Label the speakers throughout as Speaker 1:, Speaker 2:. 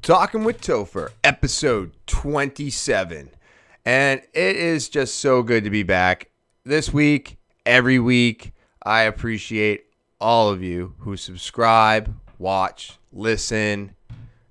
Speaker 1: Talking with Topher, episode 27. And it is just so good to be back this week, every week. I appreciate all of you who subscribe, watch, listen,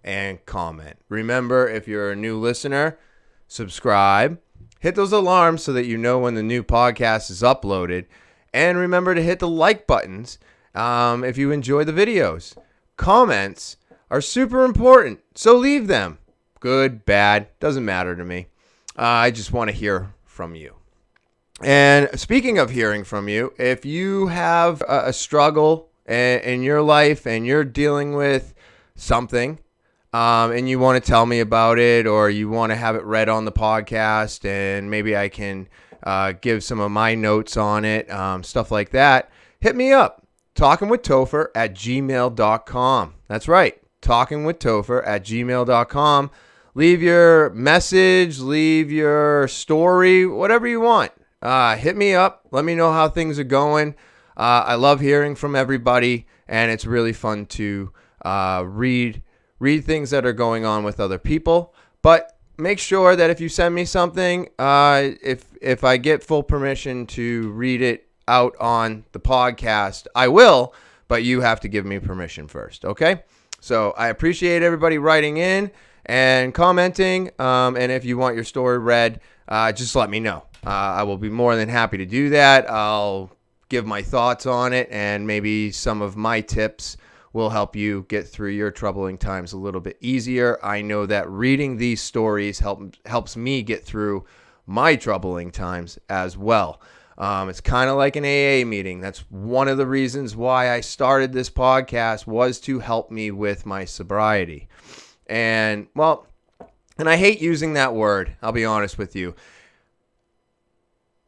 Speaker 1: and comment. Remember, if you're a new listener, subscribe, hit those alarms so that you know when the new podcast is uploaded, and remember to hit the like buttons if you enjoy the videos. Comments are super important, so leave them. Good, bad, doesn't matter to me. I just want to hear from you. And speaking of hearing from you, if you have a struggle in your life and you're dealing with something and you want to tell me about it, or you want to have it read on the podcast and maybe I can give some of my notes on it, stuff like that, hit me up. talkinwithtopher@gmail.com. That's right. talkinwithtopher@gmail.com. Leave your message, leave your story, whatever you want. Hit me up. Let me know how things are going. I love hearing from everybody, and it's really fun to read things that are going on with other people. But make sure that if you send me something, if I get full permission to read it out on the podcast, I will, but you have to give me permission first, okay? So I appreciate everybody writing in and commenting, and if you want your story read, just let me know. I will be more than happy to do that. I'll give my thoughts on it, and maybe some of my tips will help you get through your troubling times a little bit easier. I know that reading these stories helps me get through my troubling times as well. It's kind of like an AA meeting. That's one of the reasons why I started this podcast, was to help me with my sobriety. And, well, and I hate using that word, I'll be honest with you.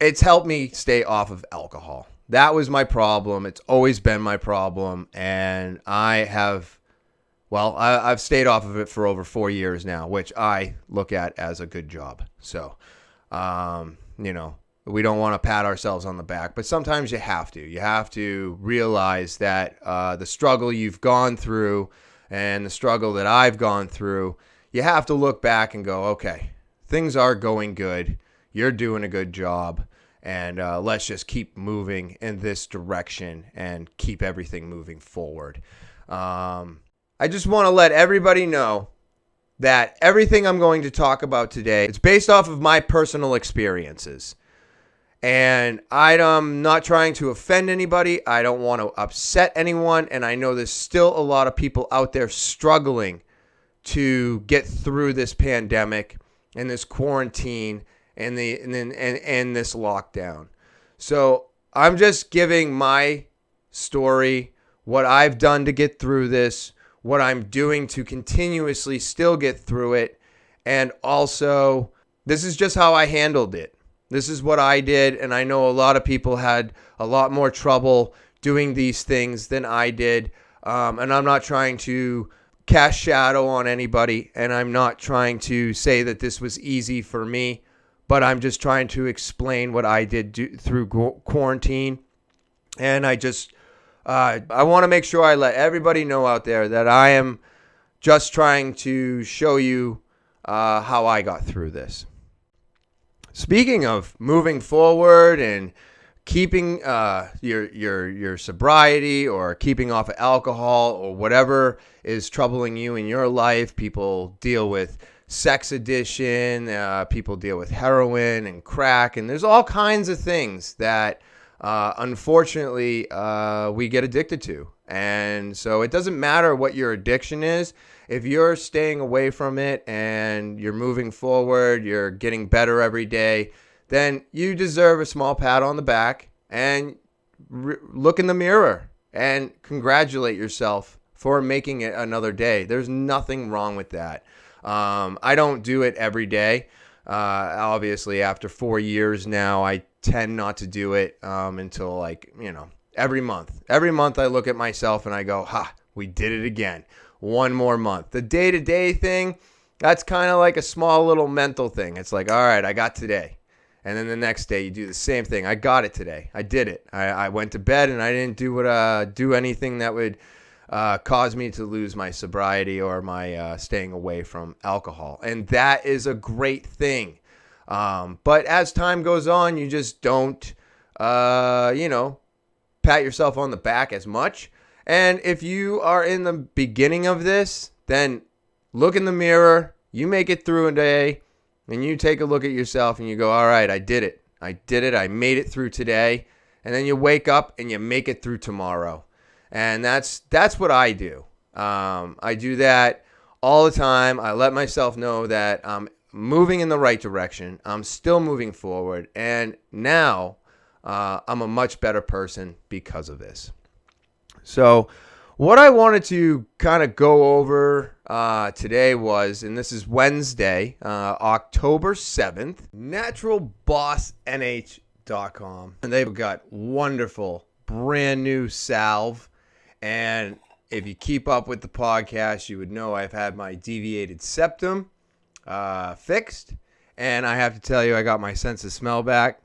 Speaker 1: It's helped me stay off of alcohol. That was my problem. It's always been my problem. And I've stayed off of it for over 4 years now, which I look at as a good job. So, we don't want to pat ourselves on the back, but sometimes you have to. You have to realize that the struggle you've gone through and the struggle that I've gone through, you have to look back and go, okay, things are going good. You're doing a good job, and let's just keep moving in this direction and keep everything moving forward. I just want to let everybody know that everything I'm going to talk about today, it's based off of my personal experiences. And I'm not trying to offend anybody. I don't want to upset anyone. And I know there's still a lot of people out there struggling to get through this pandemic and this quarantine and this lockdown. So I'm just giving my story, what I've done to get through this, what I'm doing to continuously still get through it. And also, this is just how I handled it. This is what I did, and I know a lot of people had a lot more trouble doing these things than I did, and I'm not trying to cast shadow on anybody, and I'm not trying to say that this was easy for me, but I'm just trying to explain what I did through quarantine, and I want to make sure I let everybody know out there that I am just trying to show you how I got through this. Speaking of moving forward and keeping your sobriety, or keeping off of alcohol, or whatever is troubling you in your life, people deal with sex addiction, people deal with heroin and crack, and there's all kinds of things that unfortunately we get addicted to. And so it doesn't matter what your addiction is. If you're staying away from it and you're moving forward, you're getting better every day, then you deserve a small pat on the back and look in the mirror and congratulate yourself for making it another day. There's nothing wrong with that. I don't do it every day. Obviously, after 4 years now, I tend not to do it until every month. Every month I look at myself and I go, we did it again. One more month. The day-to-day thing, that's kind of like a small little mental thing. It's like, all right, I got today. And then the next day you do the same thing. I got it today. I did it. I went to bed and I didn't do anything that would caused me to lose my sobriety or my staying away from alcohol. And that is a great thing. But as time goes on, you just don't, pat yourself on the back as much. And if you are in the beginning of this, then look in the mirror, you make it through a day, and you take a look at yourself and you go, all right, I did it. I made it through today. And then you wake up and you make it through tomorrow. And that's what I do. I do that all the time. I let myself know that I'm moving in the right direction. I'm still moving forward. And now I'm a much better person because of this. So what I wanted to kind of go over today was, and this is Wednesday, October 7th, naturalbossnh.com. And they've got wonderful brand new salve. And if you keep up with the podcast, you would know I've had my deviated septum fixed. And I have to tell you, I got my sense of smell back.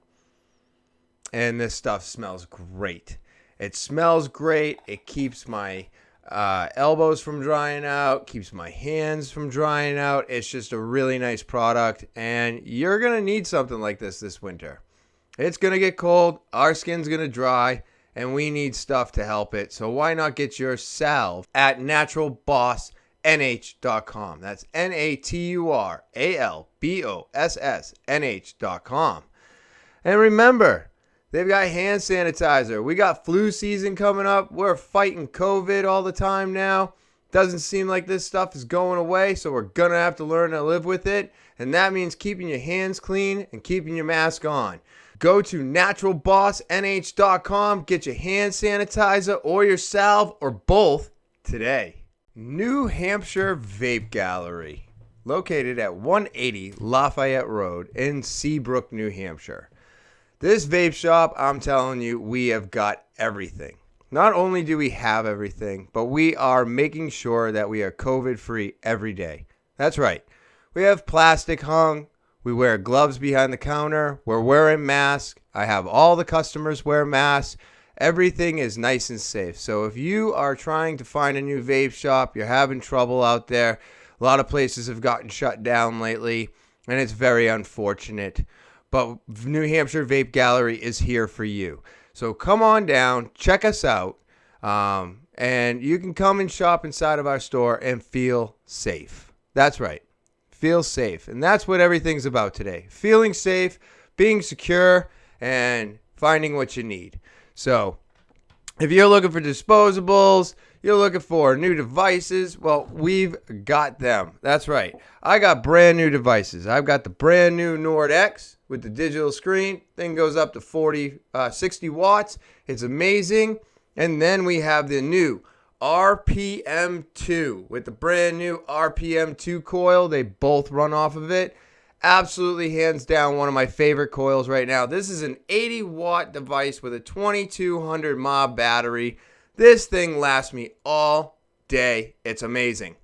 Speaker 1: And this stuff smells great. It smells great. It keeps my elbows from drying out, keeps my hands from drying out. It's just a really nice product. And you're going to need something like this winter. It's going to get cold. Our skin's going to dry. And we need stuff to help it. So why not get your salve at naturalbossnh.com. That's naturalbossnh.com. And remember, they've got hand sanitizer. We got flu season coming up. We're fighting COVID all the time now. Doesn't seem like this stuff is going away, so we're going to have to learn to live with it. And that means keeping your hands clean and keeping your mask on. Go to naturalbossnh.com. Get your hand sanitizer or your salve or both today. New Hampshire Vape Gallery, located at 180 Lafayette Road in Seabrook, New Hampshire. This vape shop, I'm telling you, we have got everything. Not only do we have everything, but we are making sure that we are COVID-free every day. That's right. We have plastic hung. We wear gloves behind the counter. We're wearing masks. I have all the customers wear masks. Everything is nice and safe. So if you are trying to find a new vape shop, you're having trouble out there. A lot of places have gotten shut down lately, and it's very unfortunate. But New Hampshire Vape Gallery is here for you. So come on down, check us out, and you can come and shop inside of our store and feel safe. That's right. Feel safe. And that's what everything's about today. Feeling safe, being secure, and finding what you need. So if you're looking for disposables, you're looking for new devices, well, we've got them. That's right. I got brand new devices. I've got the brand new Nord X with the digital screen. Thing goes up to 60 watts. It's amazing. And then we have the new RPM2 with the brand new RPM2 coil. They both run off of it. Absolutely, hands down, one of my favorite coils right now. This is an 80-watt device with a 2200 mAh battery. This thing lasts me all day. It's amazing.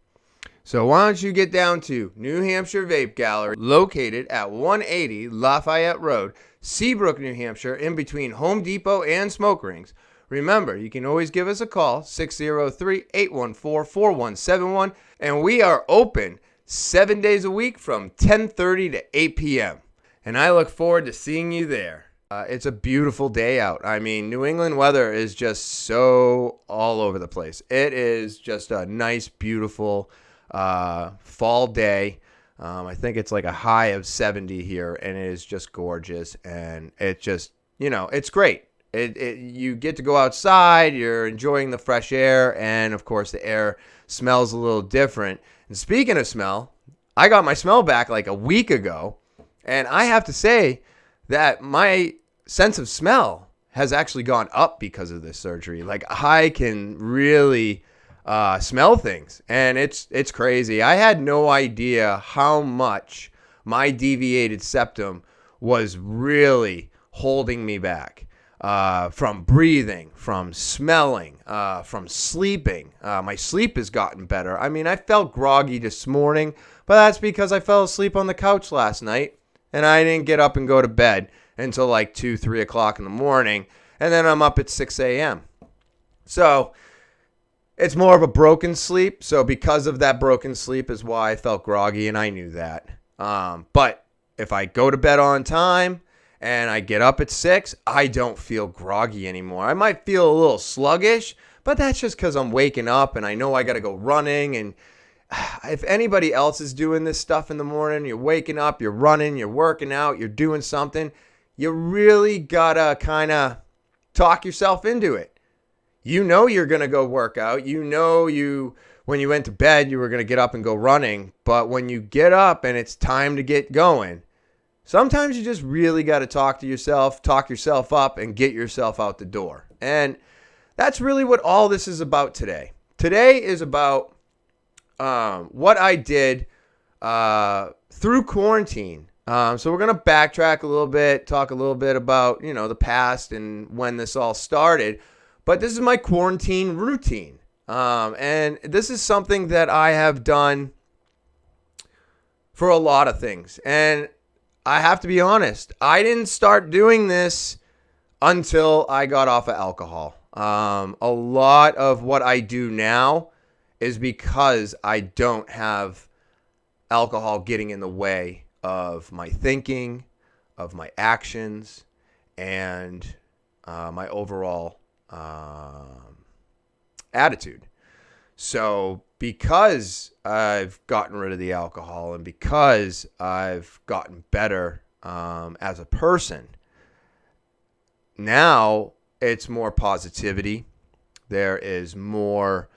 Speaker 1: So why don't you get down to New Hampshire Vape Gallery, located at 180 Lafayette Road, Seabrook, New Hampshire, in between Home Depot and Smoke Rings. Remember, you can always give us a call, 603-814-4171, and we are open 7 days a week from 10:30 to 8 p.m. And I look forward to seeing you there. It's a beautiful day out. I mean, New England weather is just so all over the place. It is just a nice, beautiful fall day. I think it's like a high of 70 here, and it is just gorgeous. And it just, it's great. You get to go outside, you're enjoying the fresh air, and of course the air smells a little different. And speaking of smell, I got my smell back like a week ago, and I have to say that my sense of smell has actually gone up because of this surgery. Like, I can really smell things, and it's crazy. I had no idea how much my deviated septum was really holding me back. From breathing, from smelling, from sleeping. My sleep has gotten better. I mean, I felt groggy this morning, but that's because I fell asleep on the couch last night, and I didn't get up and go to bed until like 2, 3 o'clock in the morning, and then I'm up at 6 a.m. So It's more of a broken sleep. So because of that broken sleep is why I felt groggy, and I knew that. But if I go to bed on time and I get up at 6, I don't feel groggy anymore. I might feel a little sluggish, but that's just because I'm waking up and I know I got to go running. And if anybody else is doing this stuff in the morning, you're waking up, you're running, you're working out, you're doing something, you really got to kind of talk yourself into it. You know you're going to go work out. You know when you went to bed, you were going to get up and go running. But when you get up and it's time to get going, sometimes you just really got to talk yourself up and get yourself out the door. And that's really what all this is about today. Today is about what I did through quarantine. So we're going to backtrack a little bit, talk a little bit about, the past and when this all started. But this is my quarantine routine. And this is something that I have done for a lot of things. And I have to be honest, I didn't start doing this until I got off of alcohol. A lot of what I do now is because I don't have alcohol getting in the way of my thinking, of my actions, and my overall attitude. So because I've gotten rid of the alcohol and because I've gotten better as a person, now it's more positivity. There is more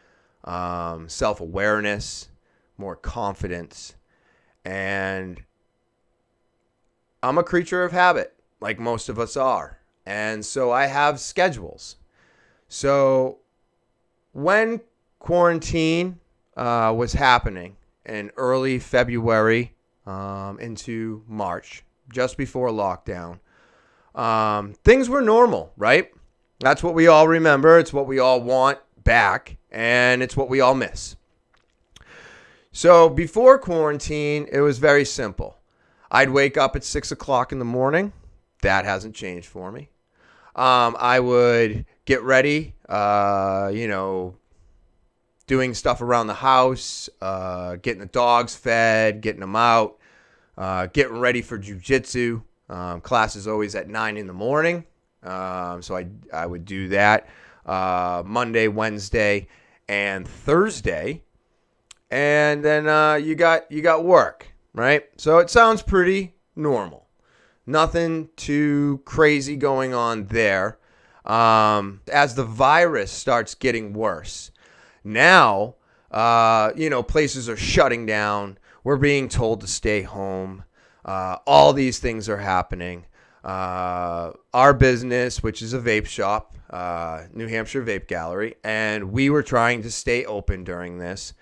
Speaker 1: self-awareness, more confidence, and I'm a creature of habit, like most of us are. And so I have schedules. So when quarantine was happening in early February into March, just before lockdown, things were normal, right? That's what we all remember. It's what we all want back, and it's what we all miss. So before quarantine, it was very simple. I'd wake up at 6 o'clock in the morning. That hasn't changed for me. I would get ready, doing stuff around the house, getting the dogs fed, getting them out, getting ready for jiu-jitsu. Class is always at 9 in the morning. So I would do that Monday, Wednesday, and Thursday. And then you got work, right? So it sounds pretty normal. Nothing too crazy going on there. As the virus starts getting worse, now, places are shutting down. We're being told to stay home. All these things are happening. Our business, which is a vape shop, New Hampshire Vape Gallery, and we were trying to stay open during this.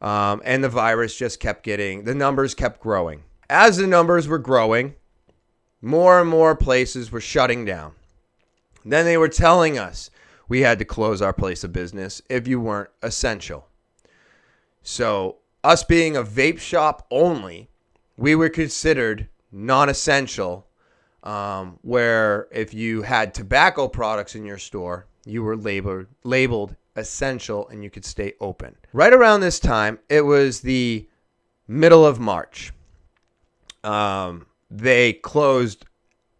Speaker 1: And the virus just the numbers kept growing. As the numbers were growing, more and more places were shutting down. Then they were telling us we had to close our place of business if you weren't essential. So us being a vape shop only, we were considered non-essential, where if you had tobacco products in your store, you were labeled essential and you could stay open. Right around this time, it was the middle of March. They closed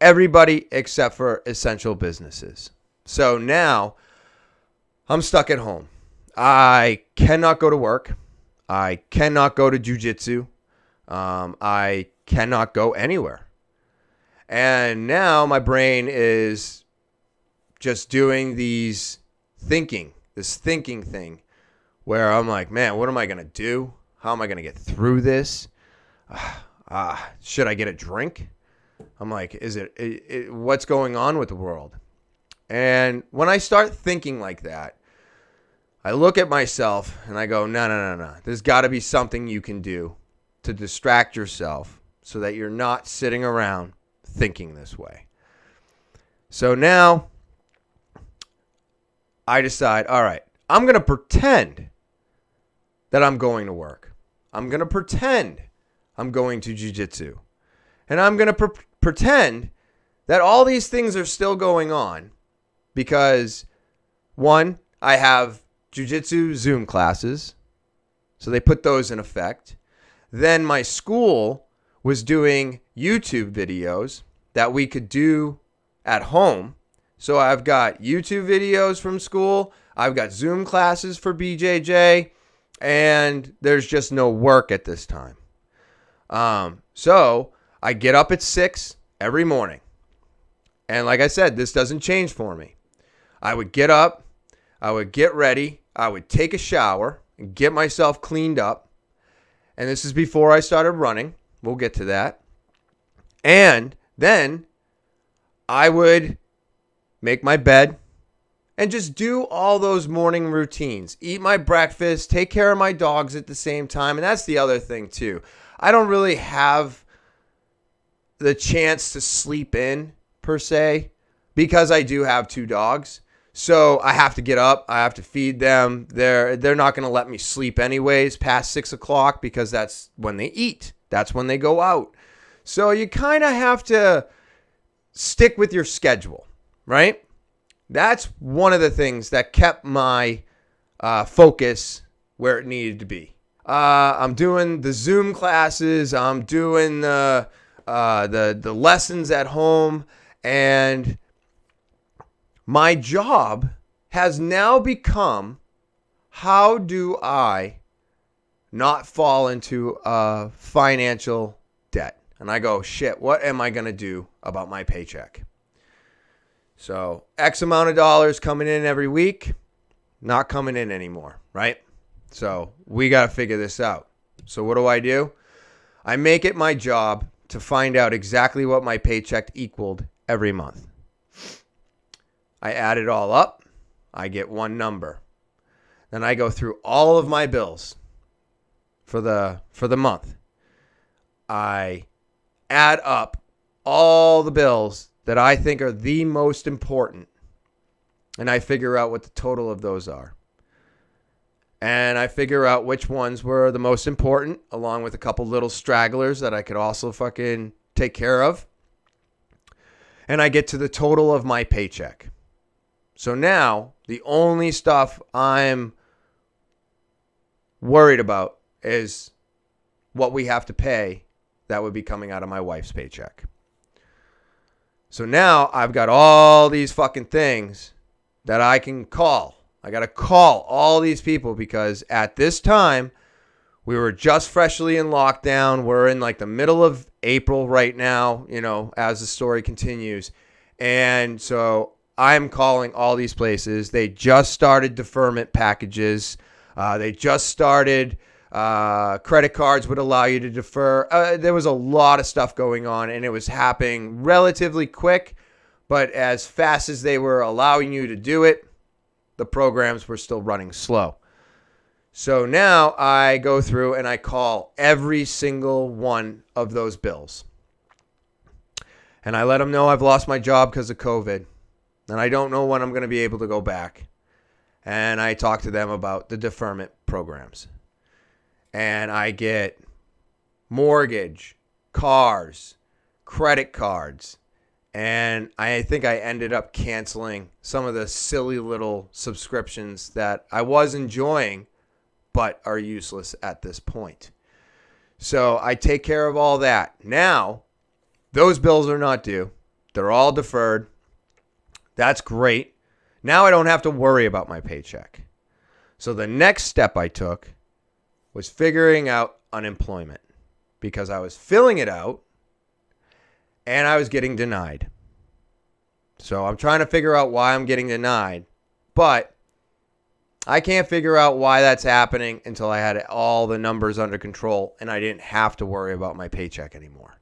Speaker 1: everybody except for essential businesses. So now I'm stuck at home. I cannot go to work. I cannot go to jiu-jitsu. I cannot go anywhere. And now my brain is just doing this thinking thing where I'm like, man, what am I going to do? How am I going to get through this? Should I get a drink? I'm like, what's going on with the world? And when I start thinking like that, I look at myself and I go, no. There's got to be something you can do to distract yourself so that you're not sitting around thinking this way. So now I decide, all right, I'm going to pretend that I'm going to work. I'm going to pretend I'm going to jiu-jitsu. And I'm going to pretend that all these things are still going on because, one, I have jiu-jitsu Zoom classes. So they put those in effect. Then my school was doing YouTube videos that we could do at home. So I've got YouTube videos from school. I've got Zoom classes for BJJ. And there's just no work at this time. So I get up at 6 every morning. And like I said, this doesn't change for me. I would get up. I would get ready. I would take a shower and get myself cleaned up. And this is before I started running. We'll get to that. And then I would make my bed and just do all those morning routines. Eat my breakfast, take care of my dogs at the same time. And that's the other thing too. I don't really have the chance to sleep in per se because I do have 2 dogs. So I have to get up. I have to feed them. They're not going to let me sleep anyways past 6 o'clock because that's when they eat. That's when they go out. So you kind of have to stick with your schedule, right? That's one of the things that kept my focus where it needed to be. I'm doing the Zoom classes. I'm doing the lessons at home, and my job has now become, how do I not fall into a financial debt? And I go, shit, what am I going to do about my paycheck? So X amount of dollars coming in every week, not coming in anymore, right? So we got to figure this out. So what do? I make it my job to find out exactly what my paycheck equaled every month. I add it all up. I get one number. Then I go through all of my bills for the month. I add up all the bills that I think are the most important, and I figure out what the total of those are. And I figure out which ones were the most important, along with a couple little stragglers that I could also fucking take care of. And I get to the total of my paycheck. So now, the only stuff I'm worried about is what we have to pay that would be coming out of my wife's paycheck. So now I've got all these fucking things that I can call. I got to call all these people because at this time, we were just freshly in lockdown. We're in like the middle of April right now, as the story continues. And so I'm calling all these places. They just started deferment packages. They just started credit cards would allow you to defer. There was a lot of stuff going on, and it was happening relatively quick. But as fast as they were allowing you to do it, the programs were still running slow. So now I go through and I call every single one of those bills. And I let them know I've lost my job because of COVID. And I don't know when I'm going to be able to go back. And I talk to them about the deferment programs. And I get mortgage, cars, credit cards. And I think I ended up canceling some of the silly little subscriptions that I was enjoying, but are useless at this point. So I take care of all that. Now, those bills are not due. They're all deferred. That's great. Now I don't have to worry about my paycheck. So the next step I took was figuring out unemployment because I was filling it out and I was getting denied. So I'm trying to figure out why I'm getting denied, but I can't figure out why that's happening until I had all the numbers under control and I didn't have to worry about my paycheck anymore.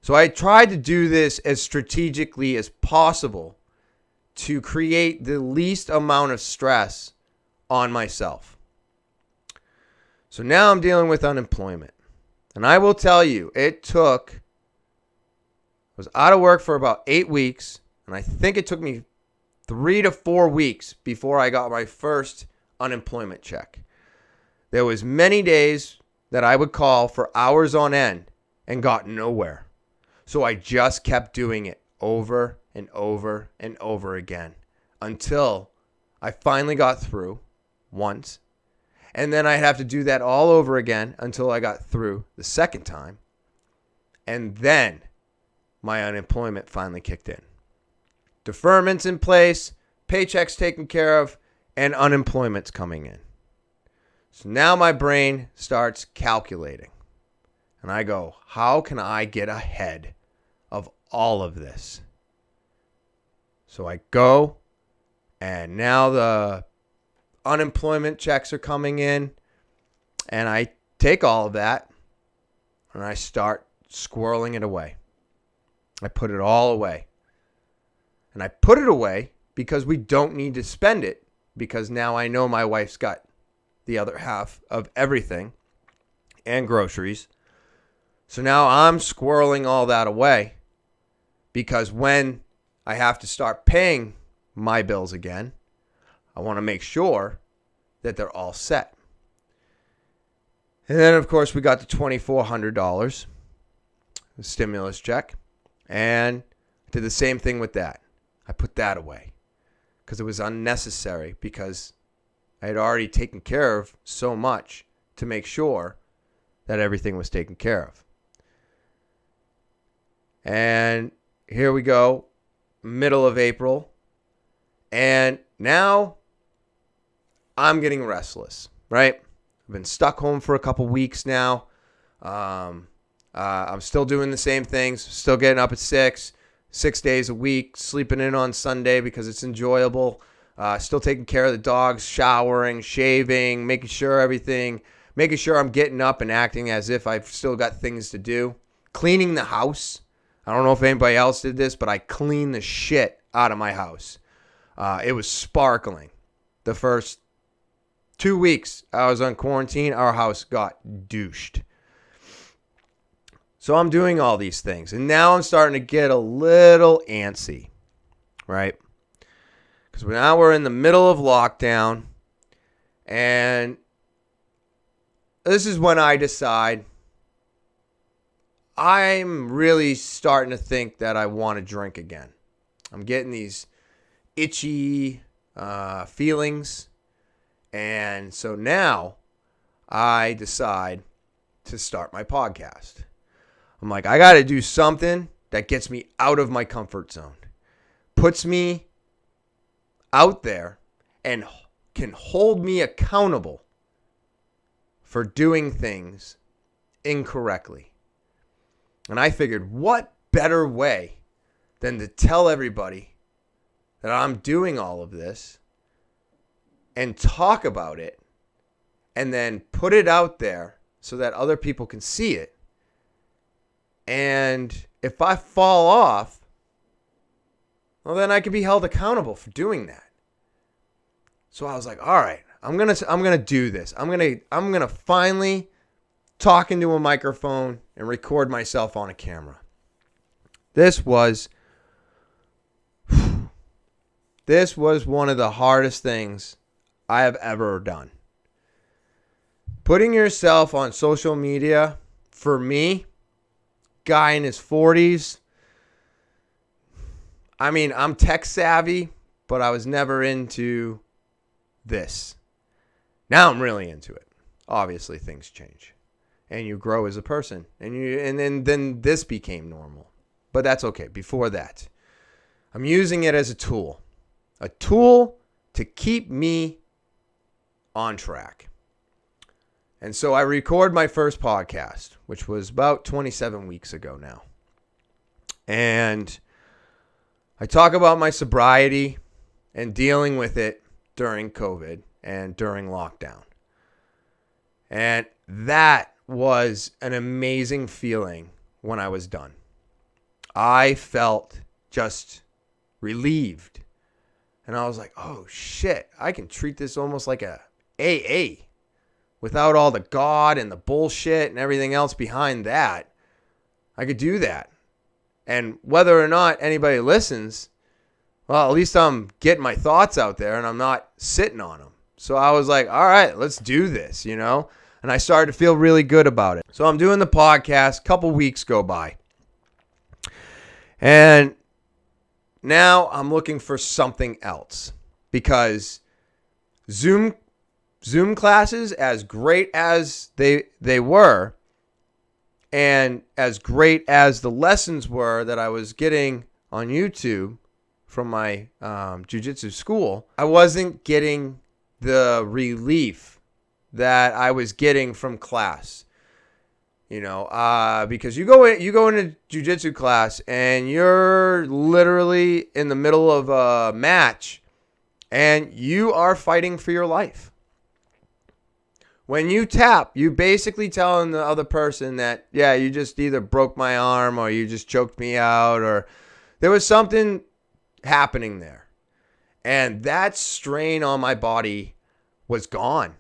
Speaker 1: So I tried to do this as strategically as possible to create the least amount of stress on myself. So now I'm dealing with unemployment. And I will tell you, I was out of work for about 8 weeks, and I think it took me 3 to 4 weeks before I got my first unemployment check. There was many days that I would call for hours on end and got nowhere. So I just kept doing it over and over and over again until I finally got through once. And then I'd have to do that all over again until I got through the second time. And then my unemployment finally kicked in. Deferment's in place, paychecks taken care of, and unemployment's coming in. So now my brain starts calculating. And I go, how can I get ahead of all of this? So I go, and now the unemployment checks are coming in, and I take all of that, and I start squirreling it away. I put it all away. And I put it away because we don't need to spend it, because now I know my wife's got the other half of everything and groceries. So now I'm squirreling all that away, because when I have to start paying my bills again, I want to make sure that they're all set. And then, of course, we got the $2,400, the stimulus check, and did the same thing with that. I put that away because it was unnecessary, because I had already taken care of so much to make sure that everything was taken care of. And here we go, middle of April, and now I'm getting restless, right? I've been stuck home for a couple weeks now. I'm still doing the same things, still getting up at 6 days a week, sleeping in on Sunday because it's enjoyable. Still taking care of the dogs, showering, shaving, making sure I'm getting up and acting as if I've still got things to do. Cleaning the house. I don't know if anybody else did this, but I cleaned the shit out of my house. It was sparkling. The first 2 weeks I was on quarantine, our house got douched. So I'm doing all these things, and now I'm starting to get a little antsy, right? Because now we're in the middle of lockdown, and this is when I decide I'm really starting to think that I want to drink again. I'm getting these itchy feelings, and so now I decide to start my podcast. I'm like, I got to do something that gets me out of my comfort zone, puts me out there, and can hold me accountable for doing things incorrectly. And I figured, what better way than to tell everybody that I'm doing all of this and talk about it and then put it out there so that other people can see it. And if I fall off, well, then I can be held accountable for doing that. So I was like, all right, I'm gonna do this. I'm gonna finally talk into a microphone and record myself on a camera. This was one of the hardest things I have ever done. Putting yourself on social media, for me, guy in his 40s. I mean, I'm tech savvy, but I was never into this. Now I'm really into it. Obviously, things change, and you grow as a person, and then this became normal. But that's okay. Before that, I'm using it as a tool to keep me on track. And so I record my first podcast, which was about 27 weeks ago now. And I talk about my sobriety and dealing with it during COVID and during lockdown. And that was an amazing feeling when I was done. I felt just relieved. And I was like, oh shit, I can treat this almost like a AA. Without all the God and the bullshit and everything else behind that, I could do that. And whether or not anybody listens, well, at least I'm getting my thoughts out there and I'm not sitting on them. So I was like, all right, let's do this, you know? And I started to feel really good about it. So I'm doing the podcast, a couple weeks go by. And now I'm looking for something else, because Zoom Zoom classes, as great as they were, and as great as the lessons were that I was getting on YouTube from my jiu-jitsu school, I wasn't getting the relief that I was getting from class. Because you go into jiu-jitsu class and you're literally in the middle of a match and you are fighting for your life. When you tap, you basically telling the other person that, yeah, you just either broke my arm or you just choked me out or there was something happening there. And that strain on my body was gone.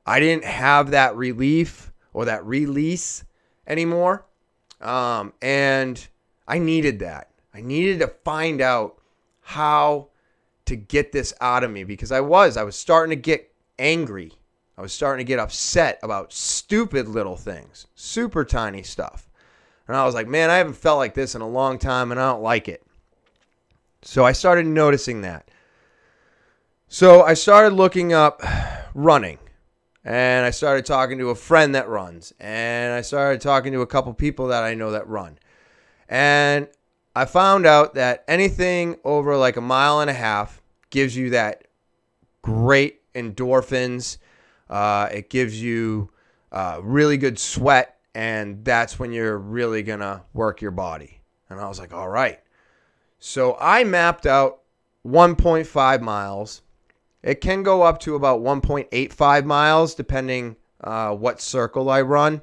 Speaker 1: I didn't have that relief or that release anymore. And I needed that. I needed to find out how to get this out of me because I was starting to get angry. I was starting to get upset about stupid little things, super tiny stuff. And I was like, man, I haven't felt like this in a long time and I don't like it. So I started noticing that. So I started looking up running. And I started talking to a friend that runs. And I started talking to a couple people that I know that run. And I found out that anything over like a mile and a half gives you that great endorphins. It gives you really good sweat. And that's when you're really going to work your body. And I was like, all right. So I mapped out 1.5 miles. It can go up to about 1.85 miles depending what circle I run.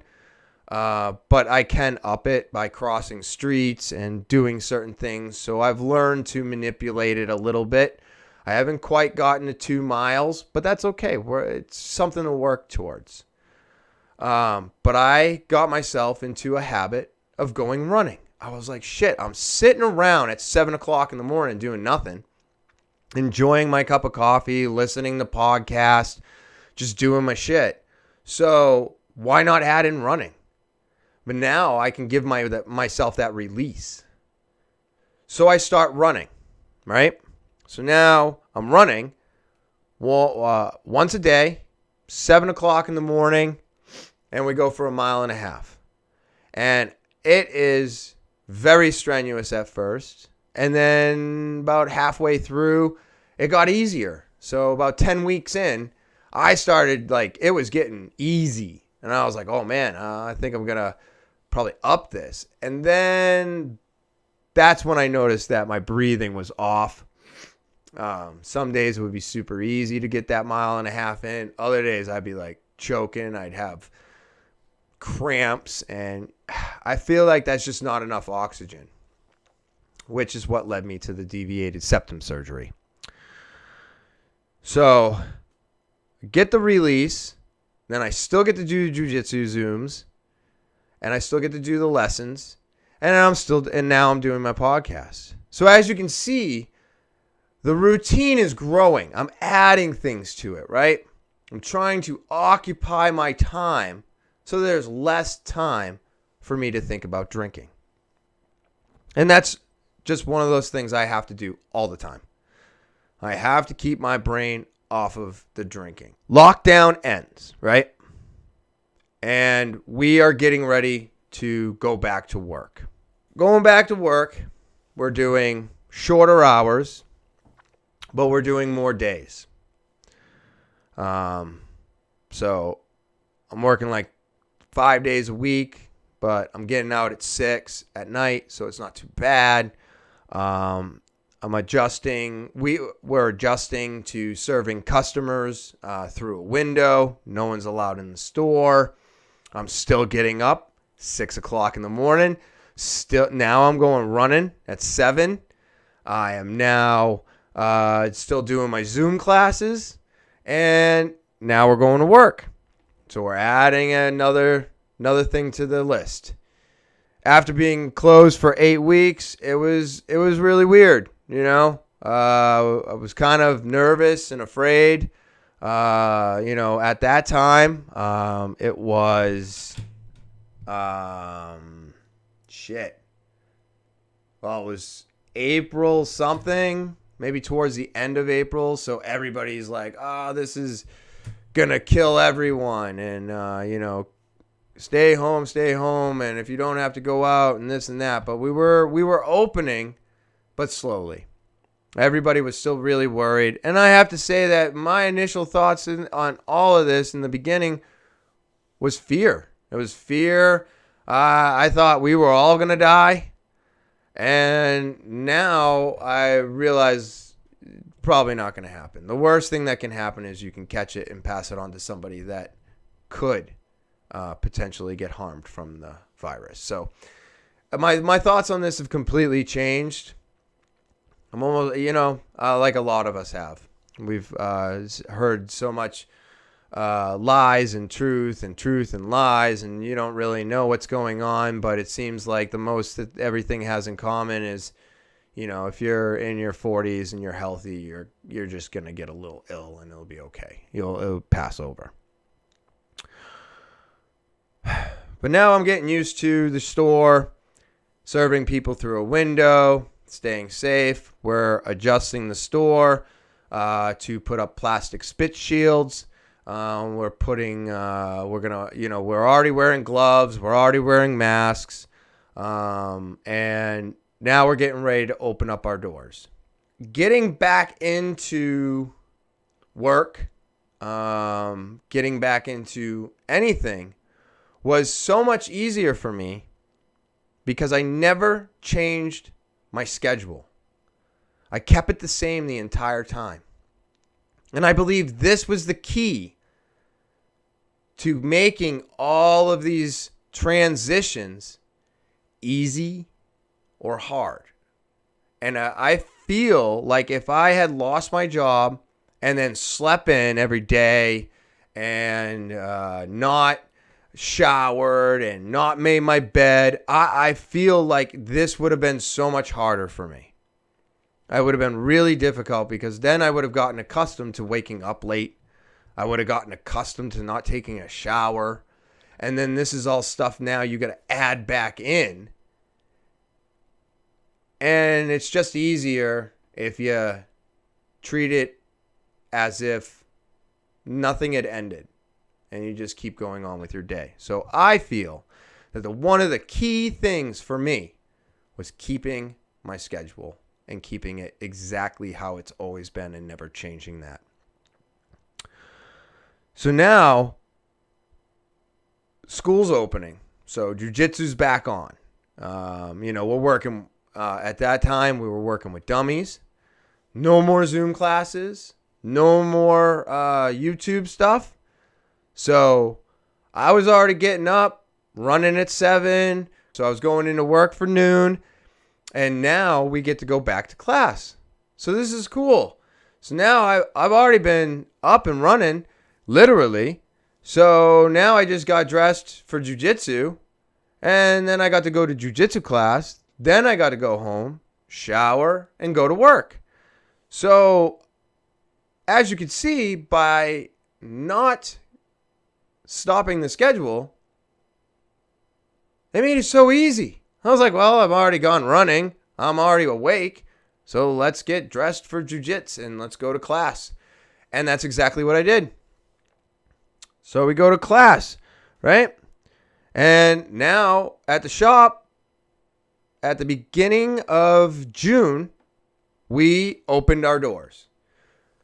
Speaker 1: But I can up it by crossing streets and doing certain things. So I've learned to manipulate it a little bit. I haven't quite gotten to 2 miles, but that's okay. It's something to work towards. But I got myself into a habit of going running. I was like, shit, I'm sitting around at 7 o'clock in the morning doing nothing. Enjoying my cup of coffee, listening to podcasts, just doing my shit. So why not add in running? But now I can give myself that release. So I start running, right? So now I'm running once a day, 7 o'clock in the morning, and we go for a mile and a half. And it is very strenuous at first. And then about halfway through, it got easier. So about 10 weeks in, I started it was getting easy. And I was like, oh man, I think I'm going to probably up this. And then that's when I noticed that my breathing was off. Some days it would be super easy to get that mile and a half in. Other days I'd be choking. I'd have cramps. And I feel like that's just not enough oxygen, which is what led me to the deviated septum surgery. So, get the release, then I still get to do jiu-jitsu Zooms, and I still get to do the lessons, and now I'm doing my podcast. So as you can see, the routine is growing. I'm adding things to it, right? I'm trying to occupy my time so there's less time for me to think about drinking. And that's just one of those things I have to do all the time. I have to keep my brain off of the drinking. Lockdown ends, right? And we are getting ready to go back to work. Going back to work, we're doing shorter hours, but we're doing more days. So I'm working 5 days a week, but I'm getting out at 6 at night, so it's not too bad. I'm adjusting. We're adjusting to serving customers through a window. No one's allowed in the store. I'm still getting up 6 o'clock in the morning. Now I'm going running at 7. I am now still doing my Zoom classes, and now we're going to work. So we're adding another thing to the list. After being closed for 8 weeks, it was really weird. I was kind of nervous and afraid. At that time, it was, shit. Well, it was April something, maybe towards the end of April. So everybody's like, oh, this is gonna kill everyone, and stay home, and if you don't have to go out, and this and that. But we were opening, but slowly. Everybody was still really worried, and I have to say that my initial thoughts on all of this in the beginning was fear. It was fear. I thought we were all gonna die, and now I realize probably not going to happen. The worst thing that can happen is you can catch it and pass it on to somebody that could potentially get harmed from the virus. So my thoughts on this have completely changed. I'm almost, like a lot of us have. We've heard so much lies and truth and lies, and you don't really know what's going on, but it seems like the most that everything has in common is, if you're in your 40s and you're healthy, you're just going to get a little ill and it'll be okay. It'll pass over. But now I'm getting used to the store, serving people through a window, staying safe. We're adjusting the store to put up plastic spit shields. We're already wearing gloves. We're already wearing masks. And now we're getting ready to open up our doors. Getting back into work, getting back into anything was so much easier for me because I never changed my schedule. I kept it the same the entire time. And I believe this was the key to making all of these transitions easy or hard. And I feel like if I had lost my job and then slept in every day and not showered and not made my bed, I feel like this would have been so much harder for me. It would have been really difficult because then I would have gotten accustomed to waking up late. I would have gotten accustomed to not taking a shower. And then this is all stuff now you got to add back in. And it's just easier if you treat it as if nothing had ended and you just keep going on with your day. So I feel that one of the key things for me was keeping my schedule and keeping it exactly how it's always been and never changing that. So now school's opening. So jiu-jitsu's back on. We're working. At that time, we were working with dummies. No more Zoom classes. No more YouTube stuff. So I was already getting up, running at 7. So I was going into work for noon. And now we get to go back to class. So this is cool. So now I've already been up and running, literally. So now I just got dressed for jiu-jitsu. And then I got to go to jiu-jitsu class. Then I got to go home, shower, and go to work. So, as you can see, by not stopping the schedule, they made it so easy. I was like, well, I've already gone running. I'm already awake. So let's get dressed for jiu-jitsu and let's go to class. And that's exactly what I did. So we go to class, right? And now at the shop, at the beginning of June, we opened our doors.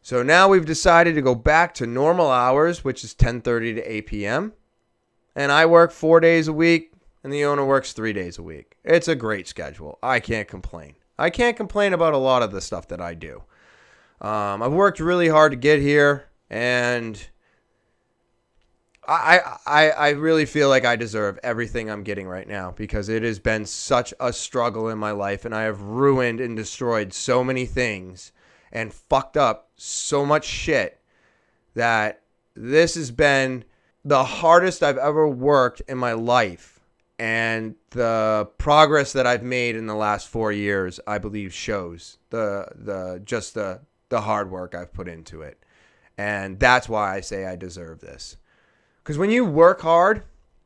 Speaker 1: So now we've decided to go back to normal hours, which is 10:30 to 8 p.m. And I work 4 days a week, and the owner works 3 days a week. It's a great schedule. I can't complain. I can't complain about a lot of the stuff that I do. I've worked really hard to get here, and I really feel like I deserve everything I'm getting right now because it has been such a struggle in my life, and I have ruined and destroyed so many things and fucked up so much shit that this has been the hardest I've ever worked in my life. And the progress that I've made in the last 4 years, I believe, shows the hard work I've put into it. And that's why I say I deserve this. Because when you work hard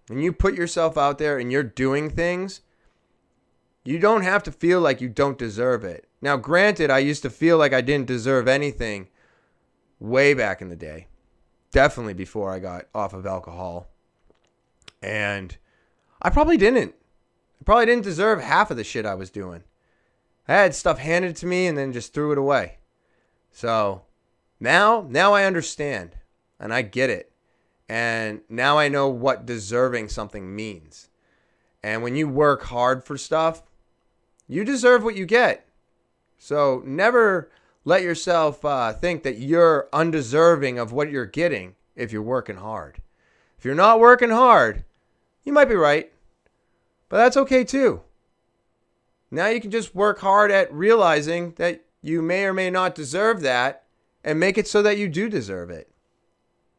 Speaker 1: and you put yourself out there and you're doing things, you don't have to feel like you don't deserve it. Now, granted, I used to feel like I didn't deserve anything way back in the day. definitely before I got off of alcohol. And I probably didn't. I probably didn't deserve half of the shit I was doing. I had stuff handed to me and then just threw it away. So now I understand and I get it. And now I know what deserving something means. And when you work hard for stuff, you deserve what you get. So never let yourself think that you're undeserving of what you're getting if you're working hard. If you're not working hard, you might be right, but that's okay too. Now you can just work hard at realizing that you may or may not deserve that and make it so that you do deserve it.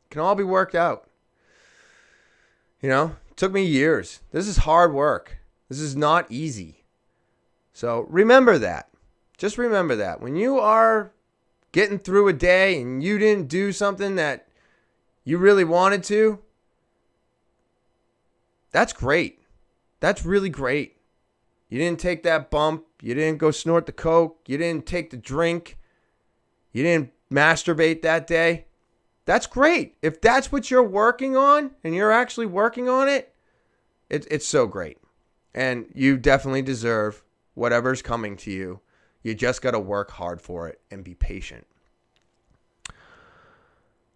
Speaker 1: It can all be worked out. It took me years. This is hard work. This is not easy. So remember that. Just remember that. When you are getting through a day and you didn't do something that you really wanted to, that's great. That's really great. You didn't take that bump. You didn't go snort the coke. You didn't take the drink. You didn't masturbate that day. That's great. If that's what you're working on and you're actually working on it, it's so great. And you definitely deserve whatever's coming to you. You just got to work hard for it and be patient.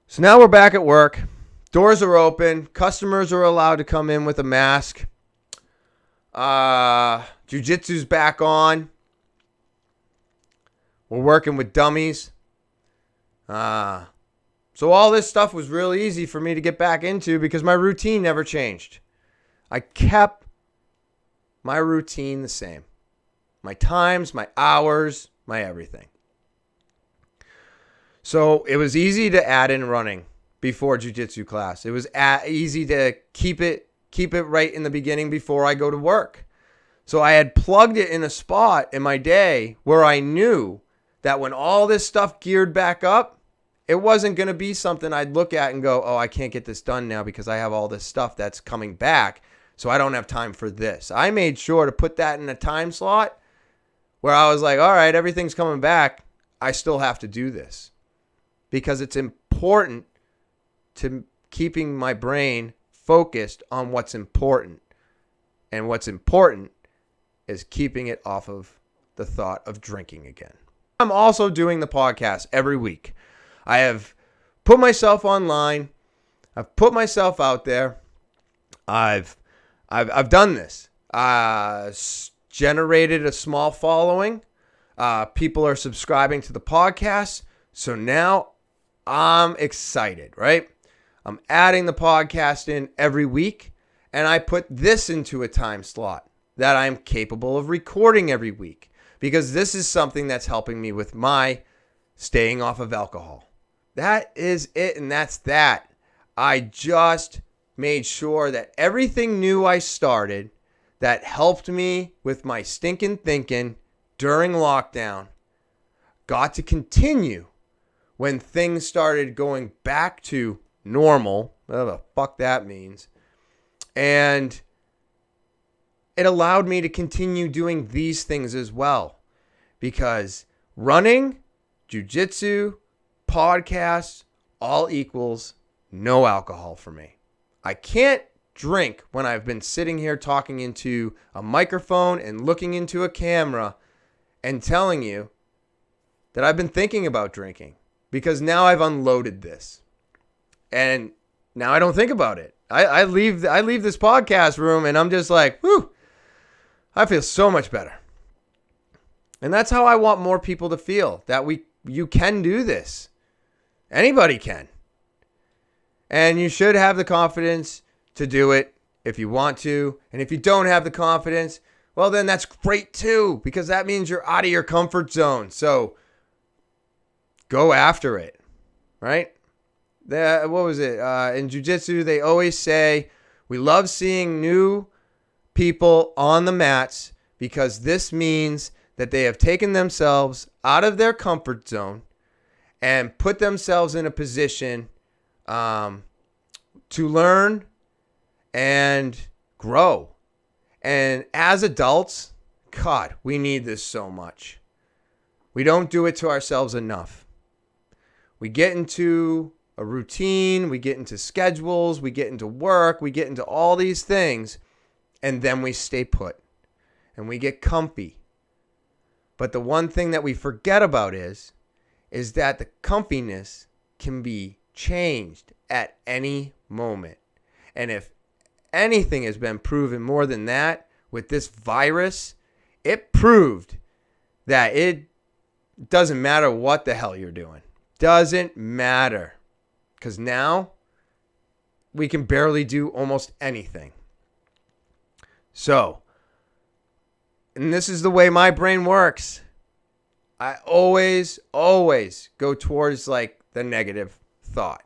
Speaker 1: So now we're back at work. Doors are open. Customers are allowed to come in with a mask. Jiu-jitsu's back on. We're working with dummies. So all this stuff was really easy for me to get back into because my routine never changed. I kept my routine the same. My times, my hours, my everything. So it was easy to add in running before jiu-jitsu class. It was easy to keep it right in the beginning before I go to work. So I had plugged it in a spot in my day where I knew that when all this stuff geared back up, it wasn't going to be something I'd look at and go, oh, I can't get this done now because I have all this stuff that's coming back, so I don't have time for this. I made sure to put that in a time slot where I was like, all right, everything's coming back. I still have to do this because it's important to keeping my brain focused on what's important. And what's important is keeping it off of the thought of drinking again. I'm also doing the podcast every week. I have put myself online. I've put myself out there. I've done this. Generated a small following. People are subscribing to the podcast. So now I'm excited, right? I'm adding the podcast in every week. And I put this into a time slot that I'm capable of recording every week. Because this is something that's helping me with my staying off of alcohol. That is it, and that's that. I just made sure that everything new I started that helped me with my stinking thinking during lockdown got to continue when things started going back to normal, whatever the fuck that means. And it allowed me to continue doing these things as well. Because running, jiu-jitsu, podcasts, all equals no alcohol for me. I can't drink when I've been sitting here talking into a microphone and looking into a camera and telling you that I've been thinking about drinking because now I've unloaded this. And now I don't think about it. I leave this podcast room and I'm just like, whew, I feel so much better. And that's how I want more people to feel, that you can do this. Anybody can. And you should have the confidence to do it if you want to. And if you don't have the confidence, well, then that's great too, because that means you're out of your comfort zone. So go after it, right? What was it? In jiu-jitsu, they always say, we love seeing new people on the mats because this means that they have taken themselves out of their comfort zone and put themselves in a position to learn and grow. And as adults, God, we need this so much. We don't do it to ourselves enough. We get into a routine, we get into schedules, we get into work, we get into all these things, and then we stay put and we get comfy. But the one thing that we forget about is that the comfiness can be changed at any moment. And if anything has been proven more than that with this virus, it proved that it doesn't matter what the hell you're doing. Doesn't matter. Because now we can barely do almost anything. So, and this is the way my brain works. I always go towards like the negative thought.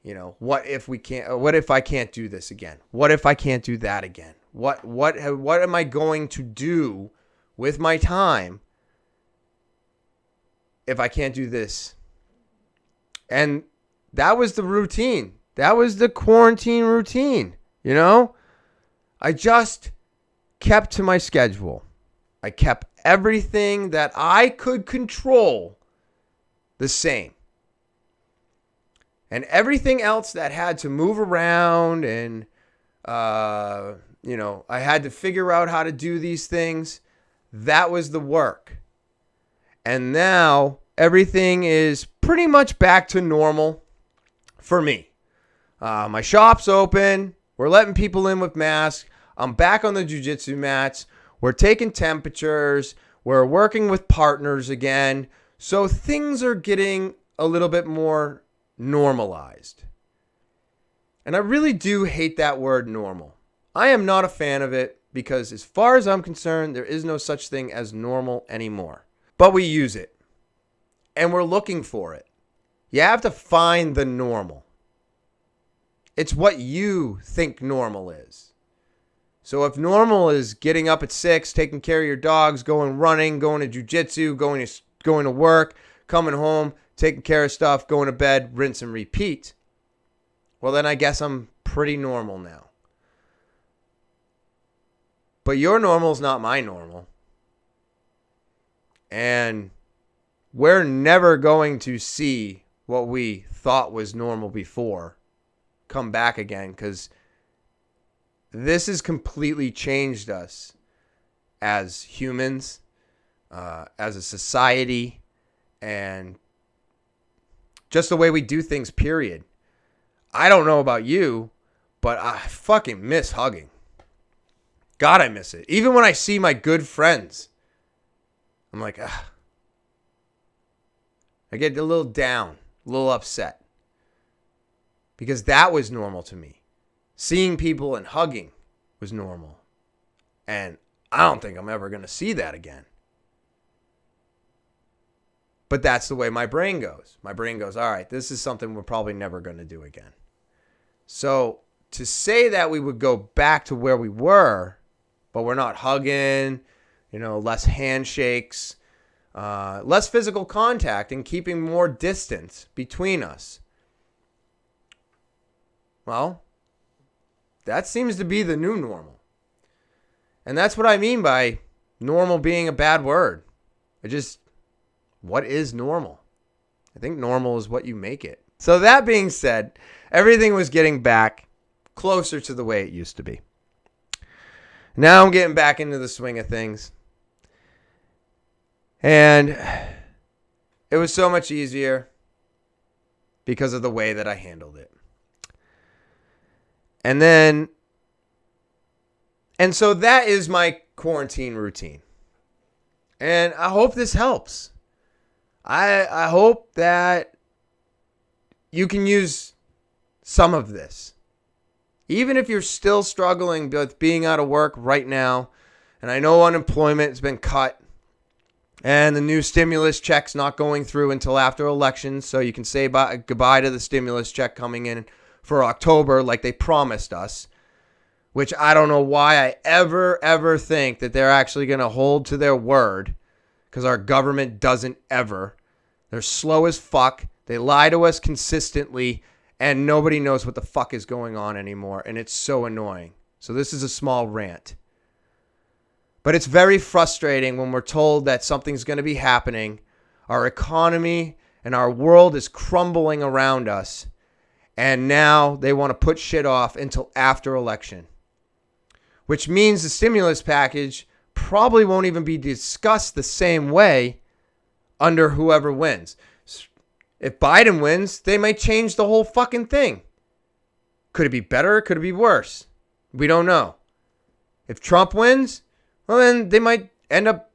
Speaker 1: You know, what if I can't do this again? What if I can't do that again? What am I going to do with my time if I can't do this? And that was the routine. That was the quarantine routine, you know? I just kept to my schedule. I kept everything that I could control the same. And everything else that had to move around and, I had to figure out how to do these things, that was the work. And now everything is pretty much back to normal for me. My shop's open. We're letting people in with masks. I'm back on the jiu-jitsu mats. We're taking temperatures. We're working with partners again. So things are getting a little bit more normalized. And I really do hate that word normal. I am not a fan of it because as far as I'm concerned, there is no such thing as normal anymore. But we use it. And we're looking for it. You have to find the normal. It's what you think normal is. So if normal is getting up at 6, taking care of your dogs, going running, going to jiu-jitsu, going to work, coming home, taking care of stuff, going to bed, rinse and repeat, well then I guess I'm pretty normal now. But your normal is not my normal. And we're never going to see what we thought was normal before come back again, because this has completely changed us as humans, as a society, and just the way we do things, period. I don't know about you, but I fucking miss hugging. God, I miss it. Even when I see my good friends, I'm like, ugh. I get a little down, a little upset. Because that was normal to me. Seeing people and hugging was normal. And I don't think I'm ever going to see that again. But that's the way my brain goes. My brain goes, all right, this is something we're probably never going to do again. So to say that we would go back to where we were, but we're not hugging, less handshakes, less physical contact, and keeping more distance between us. Well, that seems to be the new normal. And that's what I mean by normal being a bad word. What is normal? I think normal is what you make it. So that being said, everything was getting back closer to the way it used to be. Now I'm getting back into the swing of things. And it was so much easier because of the way that I handled it. And so that is my quarantine routine. And I hope this helps. I hope that you can use some of this. Even if you're still struggling with being out of work right now, and I know unemployment has been cut, and the new stimulus check's not going through until after elections, so you can say goodbye to the stimulus check coming in for October like they promised us, which I don't know why I ever think that they're actually going to hold to their word, because our government doesn't ever. They're slow as fuck. They lie to us consistently, and nobody knows what the fuck is going on anymore, and it's so annoying. So this is a small rant. But it's very frustrating when we're told that something's going to be happening. Our economy and our world is crumbling around us. And now they want to put shit off until after election, which means the stimulus package probably won't even be discussed the same way under whoever wins. If Biden wins, they might change the whole fucking thing. Could it be better? Could it be worse? We don't know. If Trump wins, well, then they might end up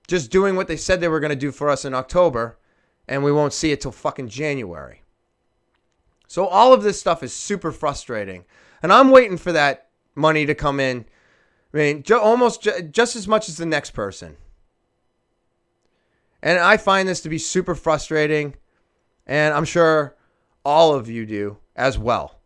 Speaker 1: just doing what they said they were going to do for us in October, and we won't see it till fucking January. So all of this stuff is super frustrating, and I'm waiting for that money to come in. I mean, almost just as much as the next person. And I find this to be super frustrating, and I'm sure all of you do as well.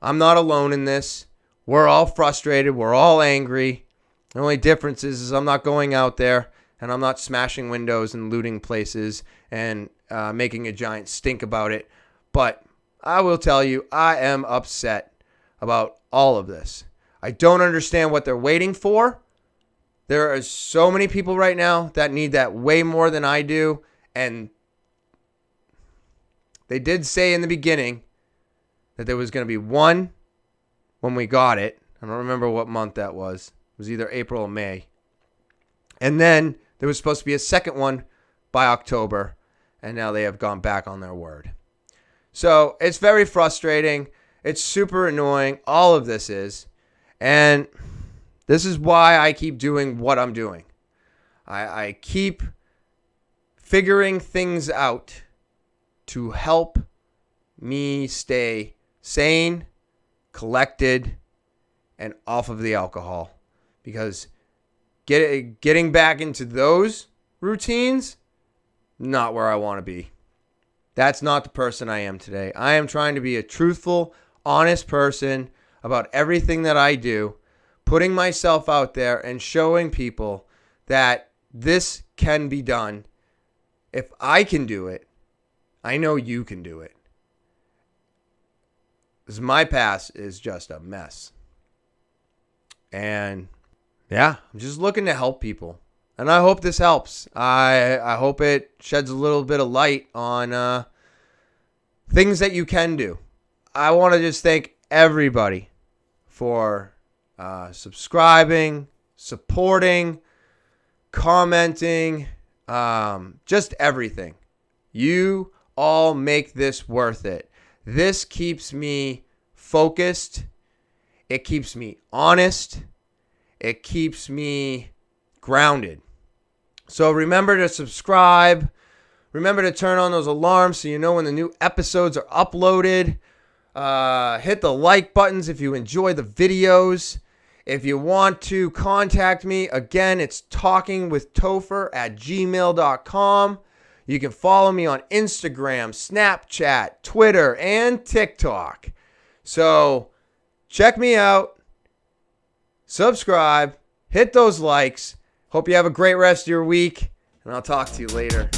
Speaker 1: I'm not alone in this. We're all frustrated. We're all angry. The only difference is I'm not going out there and I'm not smashing windows and looting places and making a giant stink about it. But I will tell you, I am upset about all of this. I don't understand what they're waiting for. There are so many people right now that need that way more than I do. And they did say in the beginning that there was going to be one when we got it. I don't remember what month that was. It was either April or May. And then there was supposed to be a second one by October. And now they have gone back on their word. So it's very frustrating. It's super annoying. All of this is. And this is why I keep doing what I'm doing. I keep figuring things out to help me stay sane, collected, and off of the alcohol. Because getting back into those routines, not where I want to be. That's not the person I am today. I am trying to be a truthful, honest person about everything that I do, putting myself out there and showing people that this can be done. If I can do it, I know you can do it. Because my past is just a mess. And yeah, I'm just looking to help people. And I hope this helps. I hope it sheds a little bit of light on things that you can do. I want to just thank everybody for subscribing, supporting, commenting, just everything. You all make this worth it. This keeps me focused. It keeps me honest. It keeps me grounded. So remember to subscribe. Remember to turn on those alarms so you know when the new episodes are uploaded. Hit the like buttons if you enjoy the videos. If you want to contact me, again, it's talkinwithtopher@gmail.com. You can follow me on Instagram, Snapchat, Twitter, and TikTok. So check me out. Subscribe. Hit those likes. Hope you have a great rest of your week. And I'll talk to you later.